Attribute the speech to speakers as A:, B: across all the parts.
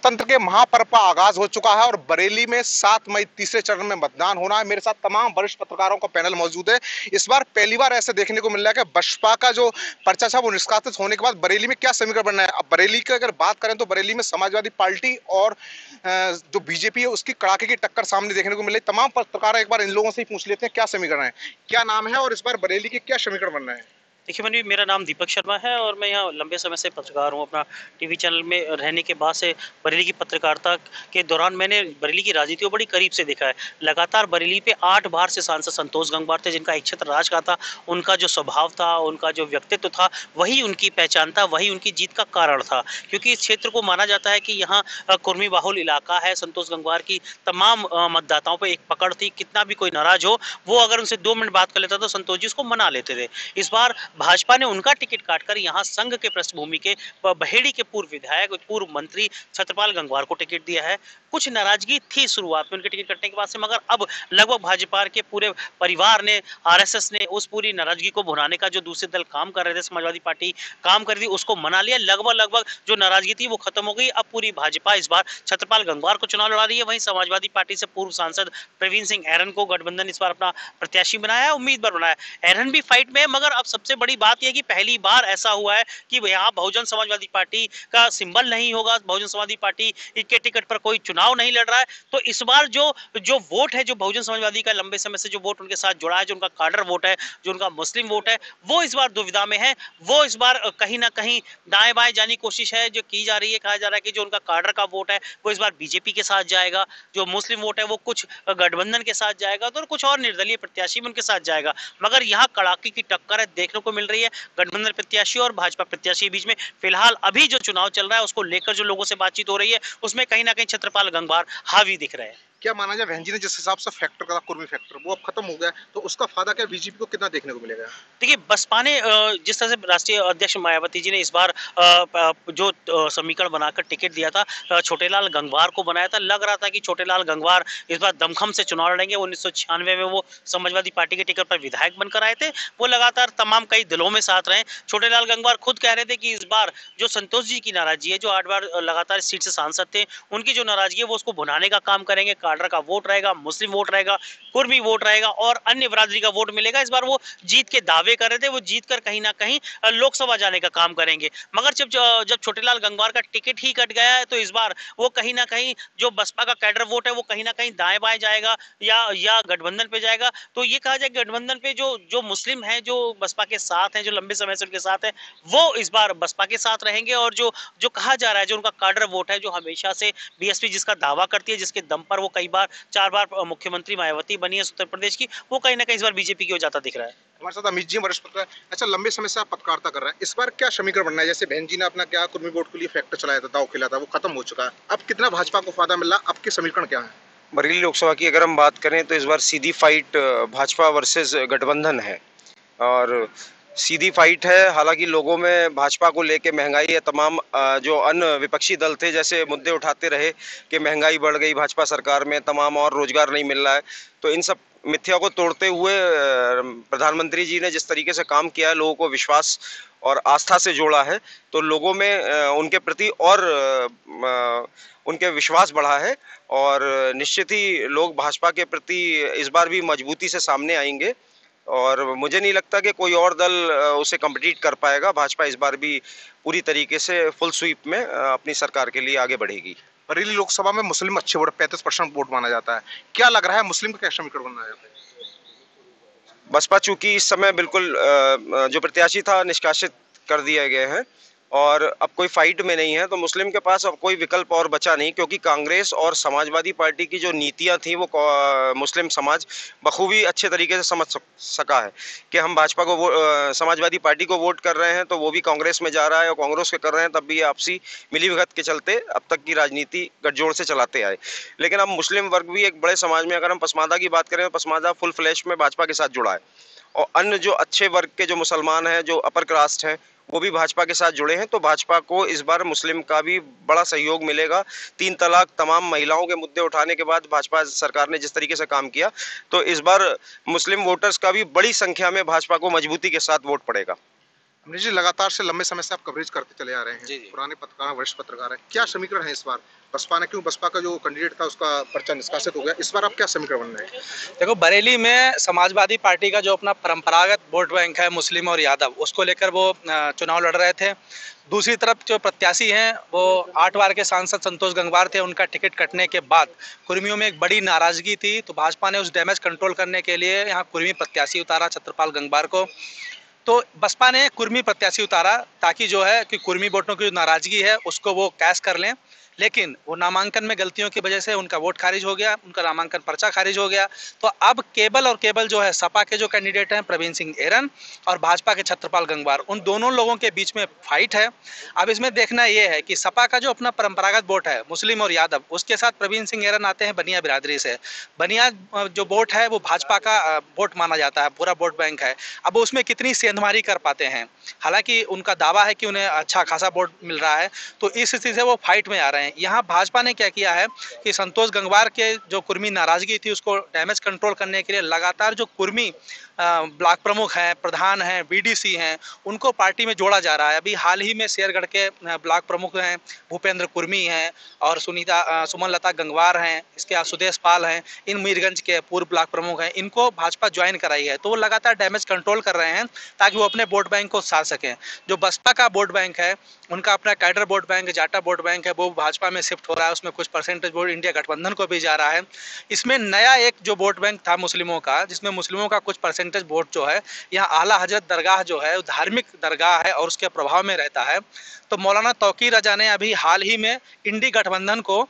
A: लोकतंत्र के महापर्व का आगाज हो चुका है और बरेली में 7 मई तीसरे चरण में मतदान होना है। मेरे साथ तमाम वरिष्ठ पत्रकारों का पैनल मौजूद है। इस बार पहली बार ऐसे देखने को मिल रहा है कि बसपा का जो पर्चा था वो निष्कासित होने के बाद बरेली में क्या समीकरण बनना है। अब बरेली की अगर बात करें तो बरेली में समाजवादी पार्टी और जो बीजेपी है उसकी कड़ाके की टक्कर सामने देखने को मिल रही। तमाम पत्रकार एक बार इन लोगों से ही पूछ लेते हैं क्या समीकरण है, क्या नाम है और इस बार बरेली के क्या समीकरण बनना है।
B: देखिए मनी, मेरा नाम दीपक शर्मा है और मैं यहाँ लंबे समय से पत्रकार हूँ। अपना टीवी चैनल में रहने के बाद से बरेली की पत्रकारिता के दौरान मैंने बरेली की राजनीति को बड़ी करीब से देखा है। लगातार बरेली पे 8 बार से सांसद संतोष गंगवार थे, जिनका एक क्षेत्र राज का था। उनका जो स्वभाव था, उनका जो व्यक्तित्व था, वही उनकी पहचान था, वही उनकी जीत का कारण था। क्योंकि इस क्षेत्र को माना जाता है कि यहाँ कुर्मी बाहुल इलाका है। संतोष गंगवार की तमाम मतदाताओं पर एक पकड़ थी। कितना भी कोई नाराज हो, वो अगर उनसे 2 मिनट बात कर लेता तो संतोष जी उसको मना लेते थे। इस बार भाजपा ने उनका टिकट काटकर यहां संघ के पृष्ठभूमि के बहेड़ी के पूर्व विधायक, पूर्व मंत्री छत्रपाल गंगवार को टिकट दिया है। कुछ नाराजगी थी शुरुआत में उनके टिकट कटने के बाद से, मगर अब लगभग भाजपा के पूरे परिवार ने, आरएसएस ने उस पूरी नाराजगी को भुनाने का जो दूसरे दल काम कर रहे थे, समाजवादी पार्टी काम कर रही थी, उसको मना लिया। लगभग जो नाराजगी थी वो खत्म हो गई। अब पूरी भाजपा इस बार छत्रपाल गंगवार को चुनाव लड़ा रही है। वहीं समाजवादी पार्टी से पूर्व सांसद प्रवीण सिंह ऐरन को गठबंधन इस बार अपना प्रत्याशी बनाया है, उम्मीदवार बनाया है। ऐरन भी फाइट में है, मगर अब सबसे बड़ी बात यह कि पहली बार ऐसा हुआ है कि यहाँ बहुजन समाजवादी पार्टी का सिंबल नहीं होगा। बहुजन समाजवादी पार्टी के टिकट पर कोई चुनाव नहीं लड़ रहा है। तो इस बार जो जो वोट है, जो बहुजन समाजवादी का लंबे समय से जो वोट उनके साथ जुड़ा है, जो उनका काडर वोट है, जो उनका मुस्लिम वोट है, वो इस बार दुविधा में है। वो इस बार कहीं ना कहीं दाएं बाएं जाने की कोशिश है जो की जा रही है। कहा जा रहा है कि जो उनका काडर का वोट है वो इस बार बीजेपी के साथ जाएगा, जो मुस्लिम वोट है वो कुछ गठबंधन के साथ जाएगा, तो कुछ और निर्दलीय प्रत्याशी भी उनके साथ जाएगा। मगर यहाँ कड़ाके की टक्कर है देखने को मिल रही है गठबंधन प्रत्याशी और भाजपा प्रत्याशी के बीच में। फिलहाल अभी जो चुनाव चल रहा है उसको लेकर जो लोगों से बातचीत हो रही है, उसमें कहीं ना कहीं छत्रपाल गंगवार हावी दिख रहे हैं।
A: क्या माना जाए, बहन जी ने जिस हिसाब से फैक्टर करा कुर्मी फैक्टर वो अब खत्म हो गया है, तो उसका फायदा क्या बीजेपी को कितना देखने को मिलेगा?
B: देखिए, बसपा ने जिस तरह से राष्ट्रीय अध्यक्ष मायावती जी ने इस बार जो समीकरण बनाकर टिकट दिया था, छोटेलाल गंगवार को बनाया था। लग रहा था कि छोटेलाल गंगवार इस बार दमखम से चुनाव लड़ेंगे। 1996 में वो समाजवादी पार्टी के टिकट पर विधायक बनकर आए थे। वो लगातार तमाम कई दलों में साथ रहे। छोटेलाल गंगवार खुद कह रहे थे कि इस बार जो संतोष जी की नाराजगी है, जो 8 बार लगातार इस सीट से सांसद थे, उनकी जो नाराजगी है वो उसको भुनाने का काम करेंगे। काडर का वोट रहेगा, मुस्लिम वोट रहेगा, कुर्मी वोट रहेगा और अन्य बिरादरी का वोट मिलेगा। इस बार वो जीत के दावे कर रहे थे, वो जीत कर कहीं ना कहीं लोकसभा जाने का काम करेंगे। मगर जब छोटेलाल गंगवार का टिकट ही कट गया है, तो इस बार वो कहीं ना कहीं जो बसपा का कैडर वोट है वो कहीं ना कहीं दाएं बाएं जाएगा या गठबंधन पे जाएगा। तो ये कहा जाए गठबंधन पे जो मुस्लिम है, जो बसपा के साथ है, जो लंबे समय से उनके साथ है, वो इस बार बसपा के साथ रहेंगे। और जो जो कहा जा रहा है, जो उनका कैडर वोट है, जो हमेशा से बीएसपी जिसका दावा करती है, जिसके दम पर वो कई बार 4 बार मुख्यमंत्री मायावती बनी है उत्तर प्रदेश की, वो कहीं ना कहीं इस बार बीजेपी की ओर जाता दिख रहा है।
A: हमारे साथ अमित जी वरिष्ठ पत्रकार। अच्छा, लंबे समय से आप पत्रकारिता कर रहे हैं, इस बार क्या समीकरण बनना है? जैसे बहन जी ने अपना क्या कुर्मी वोट के लिए फैक्टर चलाया था, दाव खेला था, वो खत्म हो चुका है। अब कितना भाजपा को फायदा मिल रहा है? आपके समीकरण क्या है?
C: बरेली लोकसभा की अगर हम बात करें तो इस बार सीधी फाइट भाजपा वर्सेस गठबंधन है और सीधी फाइट है। हालांकि लोगों में भाजपा को लेके महंगाई या तमाम जो अन्य विपक्षी दल थे जैसे मुद्दे उठाते रहे कि महंगाई बढ़ गई भाजपा सरकार में, तमाम और रोजगार नहीं मिल रहा है, तो इन सब मिथ्या को तोड़ते हुए प्रधानमंत्री जी ने जिस तरीके से काम किया है, लोगों को विश्वास और आस्था से जोड़ा है, तो लोगों में उनके प्रति और उनके विश्वास बढ़ा है और निश्चित ही लोग भाजपा के प्रति इस बार भी मजबूती से सामने आएंगे और मुझे नहीं लगता कि कोई और दल उसे कम्पिटिट कर पाएगा। भाजपा इस बार भी पूरी तरीके से फुल स्वीप में अपनी सरकार के लिए आगे बढ़ेगी।
A: बरेली लोकसभा में मुस्लिम अच्छे वोट, 35% वोट माना जाता है। क्या लग रहा है मुस्लिम का क्या समीकरण बनना है?
C: बसपा चूंकि इस समय बिल्कुल जो प्रत्याशी था निष्कासित कर दिए गए हैं और अब कोई फाइट में नहीं है, तो मुस्लिम के पास अब कोई विकल्प और बचा नहीं, क्योंकि कांग्रेस और समाजवादी पार्टी की जो नीतियां थी वो मुस्लिम समाज बखूबी अच्छे तरीके से समझ सका है कि हम भाजपा को समाजवादी पार्टी को वोट कर रहे हैं तो वो भी कांग्रेस में जा रहा है और कांग्रेस के कर रहे हैं तब भी आपसी मिलीभगत के चलते अब तक की राजनीति गठजोड़ से चलाते आए। लेकिन अब मुस्लिम वर्ग भी एक बड़े समाज में, अगर हम पसमादा की बात करें तो पसमादा फुल फ्लैश में भाजपा के साथ जुड़ा है और अन्य जो अच्छे वर्ग के जो मुसलमान हैं, जो अपर कास्ट हैं, वो भी भाजपा के साथ जुड़े हैं। तो भाजपा को इस बार मुस्लिम का भी बड़ा सहयोग मिलेगा। 3 तलाक, तमाम महिलाओं के मुद्दे उठाने के बाद भाजपा सरकार ने जिस तरीके से काम किया, तो इस बार मुस्लिम वोटर्स का भी बड़ी संख्या में भाजपा को मजबूती के साथ वोट पड़ेगा।
A: अमरीश जी, लगातार से लंबे समय से आप कवरेज करते चले आ रहे हैं, पुराने पत्रकार, वरिष्ठ पत्रकार हैं, क्या समीकरण है इस बार? बसपा ने क्यों, बसपा का जो कैंडिडेट था उसका पर्चा निष्कासित हो गया, इस बार आप क्या समीकरण है?
D: देखो, बरेली में समाजवादी पार्टी का जो अपना परंपरागत वोट बैंक है मुस्लिम और यादव, उसको लेकर वो चुनाव लड़ रहे थे। दूसरी तरफ जो प्रत्याशी हैं वो 8 बार के सांसद संतोष गंगवार थे। उनका टिकट कटने के बाद कुर्मियों में एक बड़ी नाराजगी थी, तो भाजपा ने उस डैमेज कंट्रोल करने के लिए यहाँ कुर्मी प्रत्याशी उतारा, छत्रपाल गंगवार को। तो बसपा ने कुर्मी प्रत्याशी उतारा ताकि जो है कि कुर्मी वोटों की जो नाराजगी है उसको वो कैश कर लें। लेकिन वो नामांकन में गलतियों की वजह से उनका वोट खारिज हो गया, उनका नामांकन पर्चा खारिज हो गया। तो अब केवल और केवल जो है सपा के जो कैंडिडेट हैं प्रवीण सिंह एरन और भाजपा के छत्रपाल गंगवार, उन दोनों लोगों के बीच में फाइट है। अब इसमें देखना ये है कि सपा का जो अपना परंपरागत वोट है मुस्लिम और यादव, उसके साथ प्रवीण सिंह एरन आते हैं बनिया बिरादरी से। बनिया जो वोट है वो भाजपा का वोट माना जाता है, पूरा वोट बैंक है। अब उसमें कितनी सेंधमारी कर पाते हैं, हालांकि उनका दावा है कि उन्हें अच्छा खासा वोट मिल रहा है, तो इस स्थिति से वो फाइट में आ रहे हैं। यहाँ भाजपा ने क्या किया है कि संतोष गंगवार के जो कुर्मी नाराजगी थी उसको डैमेज कंट्रोल करने के लिए लगातार जो कुर्मी ब्लॉक प्रमुख हैं, प्रधान हैं, बीडीसी हैं, उनको पार्टी में जोड़ा जा रहा है। अभी हाल ही में शेरगढ़ के ब्लॉक प्रमुख हैं भूपेंद्र कुर्मी हैं और सुमन लता गंगवार हैं, इसके बाद सुदेश पाल हैं, इन मीरगंज के पूर्व ब्लॉक प्रमुख हैं, इनको भाजपा ज्वाइन कराई है। तो वो लगातार डैमेज कंट्रोल कर रहे हैं ताकि वो अपने वोट बैंक को साध सकें। जो बसपा का वोट बैंक है, उनका अपना कैडर वोट बैंक, जाटा वोट बैंक है, वो भाजपा में शिफ्ट हो रहा है। उसमें कुछ परसेंटेज वोट इंडिया गठबंधन को भी जा रहा है। इसमें नया एक जो वोट बैंक था मुस्लिमों का, जिसमें मुस्लिमों का कुछ परसेंटेज वोट जो है यहाँ आला हजरत दरगाह जो है धार्मिक दरगाह है और उसके प्रभाव में रहता है। तो मौलाना तौकीर रजा ने अभी हाल ही में इंडी गठबंधन को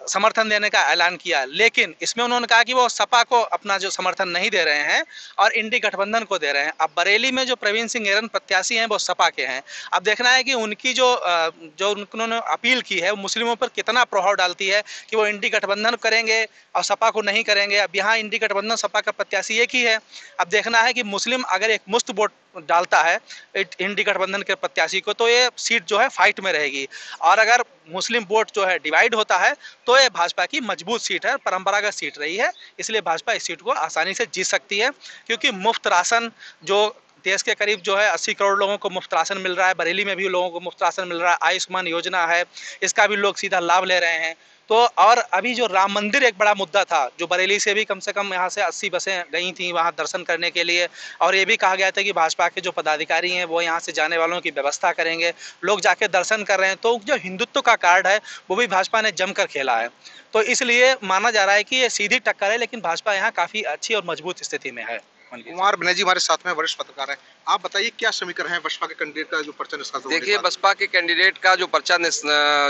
D: समर्थन देने का ऐलान किया, लेकिन इसमें उन्होंने कहा कि वो सपा को अपना जो समर्थन नहीं दे रहे हैं और इंडी गठबंधन को दे रहे हैं। अब बरेली में जो प्रवीण सिंह एरन प्रत्याशी हैं वो सपा के हैं। अब देखना है कि उनकी जो उन्होंने अपील की है वो मुस्लिमों पर कितना प्रभाव डालती है कि वो इंडी गठबंधन करेंगे और सपा को नहीं करेंगे। अब यहाँ इंडी गठबंधन सपा का प्रत्याशी एक ही है। अब देखना है कि मुस्लिम अगर एक मुश्त वोट डालता है इंडी गठबंधन के प्रत्याशी को, तो ये सीट जो है फाइट में रहेगी। और अगर मुस्लिम वोट जो है डिवाइड होता है तो ये भाजपा की मजबूत सीट है, परंपरागत सीट रही है, इसलिए भाजपा इस सीट को आसानी से जीत सकती है। क्योंकि मुफ्त राशन जो देश के करीब जो है 80 करोड़ लोगों को मुफ्त राशन मिल रहा है, बरेली में भी लोगों को मुफ्त राशन मिल रहा है, आयुष्मान योजना है, इसका भी लोग सीधा लाभ ले रहे हैं। तो और अभी जो राम मंदिर एक बड़ा मुद्दा था, जो बरेली से भी कम यहाँ से 80 बसें गई थी वहाँ दर्शन करने के लिए, और ये भी कहा गया था कि भाजपा के जो पदाधिकारी हैं वो यहाँ से जाने वालों की व्यवस्था करेंगे, लोग जाके दर्शन कर रहे हैं। तो जो हिंदुत्व का कार्ड है वो भी भाजपा ने जमकर खेला है। तो इसलिए माना जा रहा है कि ये सीधी टक्कर है, लेकिन भाजपा यहाँ काफ़ी अच्छी और मजबूत स्थिति में है।
A: कुमार विनय जी हमारे साथ में वरिष्ठ पत्रकार हैं, आप बताइए क्या समीकरण है बसपा के कैंडिडेट का जो पर्चा निष्कासित होने के
C: देखिए,
A: बाद?
C: बसपा के कैंडिडेट का जो पर्चा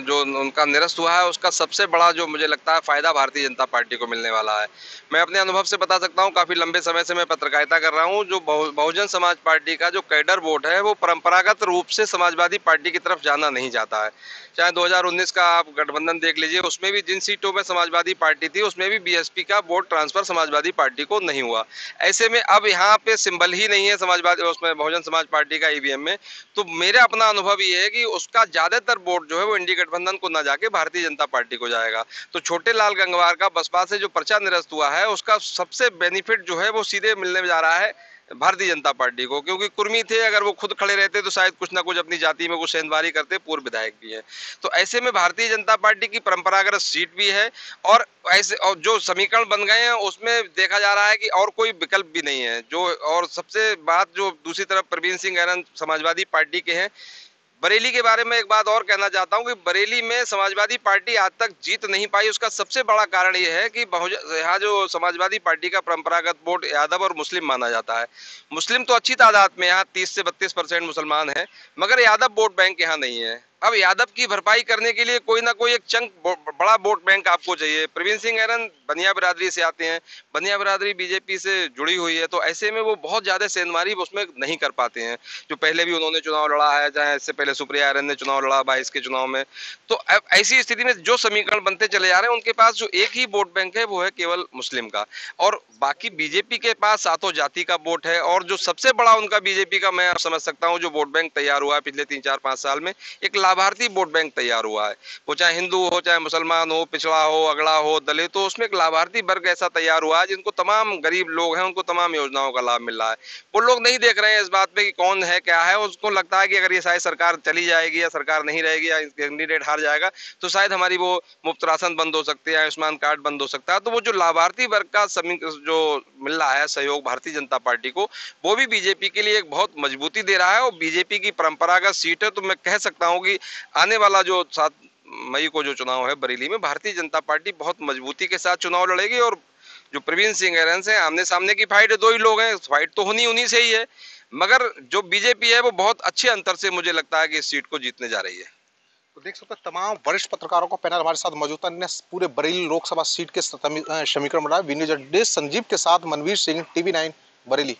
C: जो उनका निरस्त हुआ है, उसका सबसे बड़ा जो मुझे लगता है फायदा भारतीय जनता पार्टी को मिलने वाला है। मैं अपने अनुभव से बता सकता हूं, काफी लंबे समय से मैं पत्रकारिता कर रहा हूं। जो बहुजन समाज पार्टी का जो कैडर वोट है वो परंपरागत रूप से समाजवादी पार्टी की तरफ जाना नहीं जाता है। चाहे 2019 का आप गठबंधन देख लीजिए, उसमें भी जिन सीटों में समाजवादी पार्टी थी उसमें भी बीएसपी का वोट ट्रांसफर समाजवादी पार्टी को नहीं हुआ। ऐसे में अब यहाँ पे सिंबल ही नहीं है समाजवादी, उसमें बहुजन समाज पार्टी का ईवीएम में। तो मेरा अपना अनुभव ये है कि उसका ज्यादातर वोट जो है वो इंडी गठबंधन को ना जाके भारतीय जनता पार्टी को जाएगा। तो छोटे लाल गंगवार का बसपा से जो पर्चा निरस्त हुआ है उसका सबसे बेनिफिट जो है वो सीधे मिलने जा रहा है भारतीय जनता पार्टी को, क्योंकि कुर्मी थे, अगर वो खुद खड़े रहते तो शायद कुछ ना कुछ अपनी जाति में कुछ सेंधमारी करते, पूर्व विधायक भी है। तो ऐसे में भारतीय जनता पार्टी की परंपरागत सीट भी है और ऐसे और जो समीकरण बन गए हैं उसमें देखा जा रहा है कि और कोई विकल्प भी नहीं है। जो और सबसे बात जो दूसरी तरफ प्रवीण सिंह एरन समाजवादी पार्टी के हैं। बरेली के बारे में एक बात और कहना चाहता हूं कि बरेली में समाजवादी पार्टी आज तक जीत नहीं पाई। उसका सबसे बड़ा कारण यह है कि यहाँ जो समाजवादी पार्टी का परंपरागत वोट यादव और मुस्लिम माना जाता है। मुस्लिम तो अच्छी तादाद में, यहाँ 30 से 32% मुसलमान हैं, मगर यादव वोट बैंक यहाँ नहीं है। अब यादव की भरपाई करने के लिए कोई ना कोई एक चंक बड़ा वोट बैंक आपको चाहिए। प्रवीण सिंह एरन बनिया बिरादरी से आते हैं, बनिया बिरादरी बीजेपी से जुड़ी हुई है, तो ऐसे में वो बहुत ज्यादा सेंधमारी उसमें नहीं कर पाते हैं। जो पहले भी उन्होंने चुनाव लड़ा है, चाहे इससे पहले सुप्रिया एरन ने चुनाव लड़ा 22 के चुनाव में। तो अब ऐसी स्थिति में जो समीकरण बनते चले जा रहे हैं, उनके पास जो एक ही वोट बैंक है वो है केवल मुस्लिम का, और बाकी बीजेपी के पास सातों जाति का वोट है। और जो सबसे बड़ा उनका बीजेपी का मैं समझ सकता हूँ जो वोट बैंक तैयार हुआ है पिछले 3-4-5 साल में, एक लाभार्थी वोट बैंक तैयार हुआ है। वो चाहे हिंदू हो, चाहे मुसलमान हो, पिछड़ा हो, अगड़ा हो, दलित हो, उसमें एक लाभार्थी वर्ग ऐसा तैयार हुआ है जिनको तमाम गरीब लोग हैं, उनको तमाम योजनाओं का लाभ मिल रहा है। वो लोग नहीं देख रहे हैं इस बात पे कि कौन है क्या है। उसको लगता है कि अगर ये शायद सरकार चली जाएगी या सरकार नहीं रहेगी या कैंडिडेट हार जाएगा तो शायद हमारी वो मुफ्त राशन बंद हो सकती है, आयुष्मान कार्ड बंद हो सकता है। तो वो जो लाभार्थी वर्ग का जो मिल रहा है सहयोग भारतीय जनता पार्टी को, वो भी बीजेपी के लिए एक बहुत मजबूती दे रहा है। और बीजेपी की परंपरागत सीट है, तो मैं कह सकता हूं कि आने वाला जो 7 मई को जो चुनाव है बरेली में, भारतीय जनता पार्टी बहुत मजबूती के साथ चुनाव लड़ेगी। और जो प्रवीण सिंह एरंस है, आमने सामने की फाइट है, 2 ही लोग हैं, फाइट तो उन्हीं से ही है। मगर जो बीजेपी है वो बहुत अच्छे अंतर से मुझे लगता है कि इस सीट को जीतने जा रही है।
A: तो देख सकते हैं तमाम वरिष्ठ पत्रकारों का पैनल हमारे साथ मौजूद था। पूरे बरेली लोकसभा सीट के समीकरण बनाया। वीन्यू जर्नलिस्ट संजीव के साथ मनवीर सिंह, TV9 बरेली।